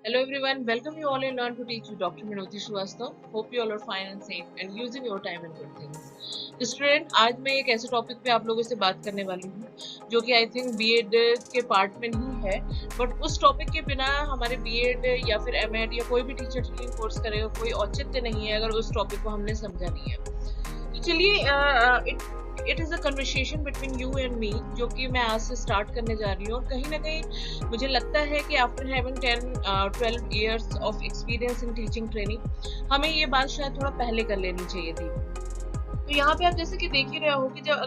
Hello everyone, welcome you all in Learn to Teach with Dr. Minoti Shrivastava. Hope you all are fine and safe and using your time in good things. तो student, आज मैं एक ऐसे topic पे आप लोगों से बात करने वाली हूँ जो कि आई थिंक बीएड के पार्ट में नहीं है, बट उस टॉपिक के बिना हमारे बीएड या फिर एमएड या कोई भी टीचर ट्रेनिंग कोर्स करेगा कोई औचित्य नहीं है अगर उस टॉपिक को हमने समझा नहीं है। तो चलिए, it is a conversation between you and me जो कि मैं आज से स्टार्ट करने जा रही हूँ। और कहीं ना कहीं मुझे लगता है कि after having 10-12 years of experience in teaching training हमें ये बात शायद थोड़ा पहले कर लेनी चाहिए थी। तो यहाँ पे आप जैसे कि देख ही रहे हो कि जब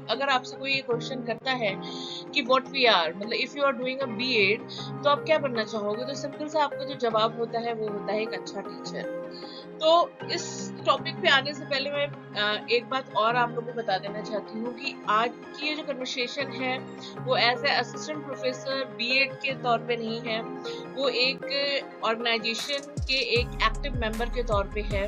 अगर आपसे कोई ये क्वेश्चन करता है कि व्हाट वी आर, मतलब if you are doing a BEd तो आप क्या बनना चाहोगे, तो सिंपल सा आपका जो जवाब होता है वो होता है एक अच्छा टीचर। तो इस टॉपिक पे आने से पहले मैं एक बात और आप लोगों को बता देना चाहती हूँ कि आज की ये जो कन्वर्सेशन है वो as a assistant professor BEd के तौर पे नहीं है, वो एक ऑर्गेनाइजेशन के एक एक्टिव मेंबर के तौर पे है।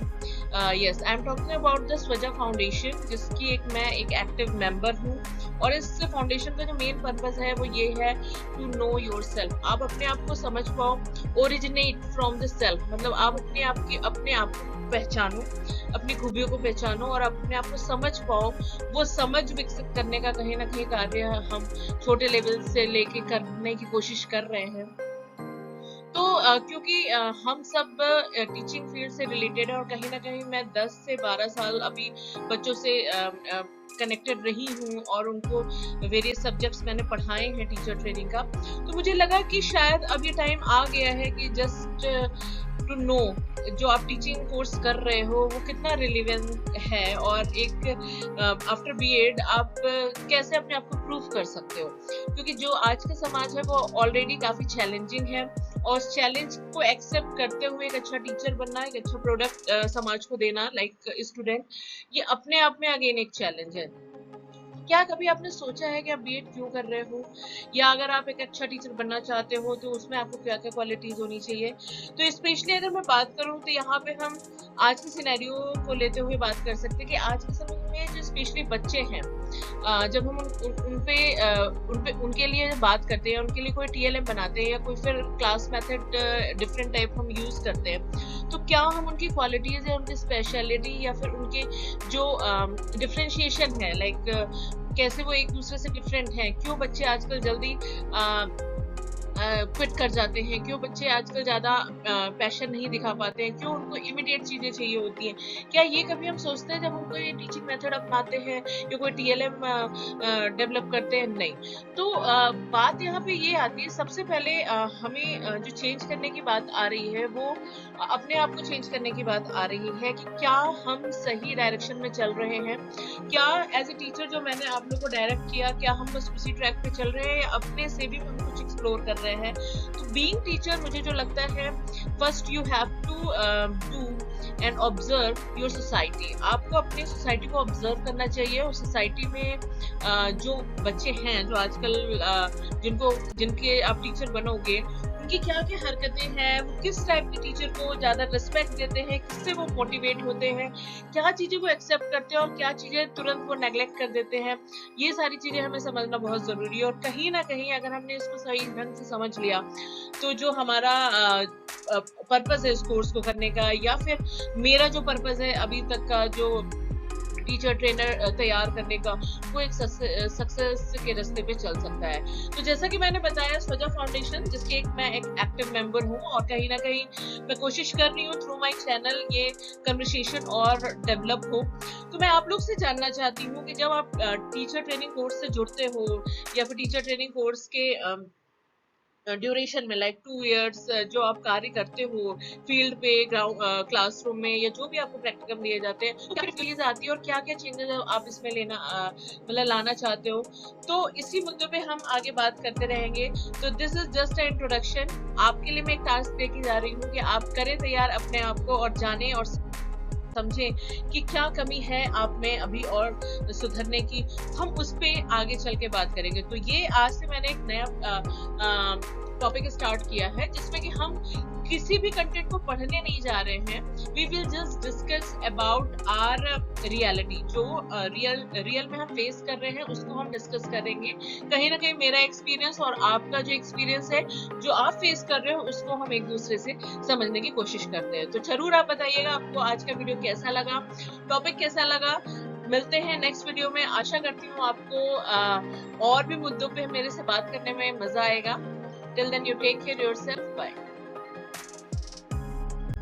Yes, I am talking about the स्वजा फाउंडेशन, जिसकी मैं एक एक्टिव मेंबर हूँ। और इस फाउंडेशन का जो मेन पर्पस है वो ये है टू नो योर सेल्फ। आप अपने आप को समझ पाओ, ओरिजिनेट फ्रॉम द सेल्फ, मतलब आप अपने आप को पहचानो, अपनी खूबियों को पहचानो और अपने आप को समझ पाओ। वो समझ विकसित करने का कहीं ना कहीं कार्य हम छोटे लेवल से लेके करने की कोशिश कर रहे हैं। तो क्योंकि हम सब टीचिंग फील्ड से रिलेटेड है और कहीं ना कहीं मैं 10 से 12 साल अभी बच्चों से कनेक्टेड रही हूँ और उनको वेरियस सब्जेक्ट्स मैंने पढ़ाए हैं टीचर ट्रेनिंग का। तो मुझे लगा कि शायद अब ये टाइम आ गया है कि जस्ट टू नो जो आप टीचिंग कोर्स कर रहे हो वो कितना रिलेवेंट है और एक आफ्टर बीएड आप कैसे अपने आप को प्रूव कर सकते हो। क्योंकि जो आज का समाज है वो ऑलरेडी काफी चैलेंजिंग है और उस चैलेंज को एक्सेप्ट करते हुए एक अच्छा टीचर बनना, एक अच्छा प्रोडक्ट समाज को देना लाइक स्टूडेंट, ये अपने आप में अगेन एक चैलेंज है। क्या कभी आपने सोचा है कि आप बीएड क्यों कर रहे हो, या अगर आप एक अच्छा टीचर बनना चाहते हो तो उसमें आपको क्या क्या क्वालिटीज होनी चाहिए। तो स्पेशली अगर मैं बात करूं तो यहाँ पे हम आज के सिनेरियो को लेते हुए बात कर सकते हैं कि आज के समय में जो स्पेशली बच्चे हैं, जब हम उनके लिए बात करते हैं, उनके लिए कोई टीएलएम बनाते हैं या कोई फिर क्लास मेथड डिफरेंट टाइप हम यूज करते हैं, तो क्या हम उनकी क्वालिटीज या उनकी स्पेशलिटी या फिर उनके जो डिफरेंशिएशन है, लाइक कैसे वो एक दूसरे से डिफरेंट हैं, क्यों बच्चे आजकल जल्दी क्विट कर जाते हैं, क्यों बच्चे आजकल ज्यादा पैशन नहीं दिखा पाते हैं, क्यों उनको इमीडिएट चीजें चाहिए होती हैं, क्या ये कभी हम सोचते हैं जब हम कोई टीचिंग मेथड अपनाते हैं या कोई टीएलएम डेवलप करते हैं? नहीं। तो बात यहाँ पे ये आती है, सबसे पहले हमें जो चेंज करने की बात आ रही है वो अपने आप को चेंज करने की बात आ रही है कि क्या हम सही डायरेक्शन में चल रहे हैं, क्या एज ए टीचर जो मैंने आप लोग को डायरेक्ट किया, क्या हम बस उसी ट्रैक पे चल रहे हैं या अपने से भी हम कुछ एक्सप्लोर कर रहे हैं। तो बीइंग टीचर मुझे जो लगता है, first you have to do and observe your society. आपको अपनी सोसाइटी को ऑब्जर्व करना चाहिए और सोसाइटी में जो बच्चे हैं, जो आजकल जिनके आप टीचर बनोगे, उनकी क्या क्या हरकतें हैं, वो किस टाइप के टीचर को ज्यादा रिस्पेक्ट देते हैं, किससे वो मोटिवेट होते हैं, क्या चीजें वो एक्सेप्ट करते हैं और क्या चीजें तुरंत वो नेग्लेक्ट कर देते हैं। ये सारी चीजें हमें समझना बहुत जरूरी है। और कहीं ना कहीं अगर हमने इसको सही ढंग से समझ लिया तो जो हमारा पर्पस है इस कोर्स को करने का, या फिर मेरा जो पर्पस है अभी तक का जो टीचर ट्रेनर तैयार करने का, वो एक सक्सेस के रास्ते पे चल सकता है। तो जैसा कि मैंने बताया, स्वजा फाउंडेशन जिसके मैं एक एक्टिव मेंबर हूँ और कहीं ना कहीं मैं कोशिश कर रही हूँ थ्रू माय चैनल ये कन्वर्सेशन और डेवलप हो। तो मैं आप लोग से जानना चाहती हूँ कि जब आप टीचर ट्रेनिंग कोर्स से जुड़ते हो या फिर टीचर ट्रेनिंग कोर्स के ड्यूरेशन में लाइक 2 इयर्स जो आप कार्य करते हो फील्ड पे, ग्राउंड, क्लासरूम में, या जो भी आपको प्रैक्टिकम दिए जाते हैं, तो क्या चीज आती है और क्या क्या चेंजेस आप इसमें मतलब लाना चाहते हो। तो इसी मुद्दों पे हम आगे बात करते रहेंगे। तो this is just a introduction. आपके लिए मैं एक टास्क देके जा रही हूँ कि आप करें तैयार अपने आप को और जाने और समझें कि क्या कमी है आप में अभी और सुधरने की। हम उस पे आगे चल के बात करेंगे। तो ये आज से मैंने एक नया टॉपिक स्टार्ट किया है, जिसमें कि हम किसी भी कंटेंट को पढ़ने नहीं जा रहे हैं। We will just discuss about our reality, जो रियल में हम फेस कर रहे हैं उसको हम डिस्कस करेंगे। कहीं ना कहीं मेरा एक्सपीरियंस और आपका जो एक्सपीरियंस है, जो आप फेस कर रहे हो, उसको हम एक दूसरे से समझने की कोशिश करते हैं। तो जरूर आप बताइएगा आपको आज का वीडियो कैसा लगा, टॉपिक कैसा लगा। मिलते हैं नेक्स्ट वीडियो में। आशा करती हूँ आपको और भी मुद्दों पे मेरे से बात करने में मजा आएगा। Till then you take care yourself, bye.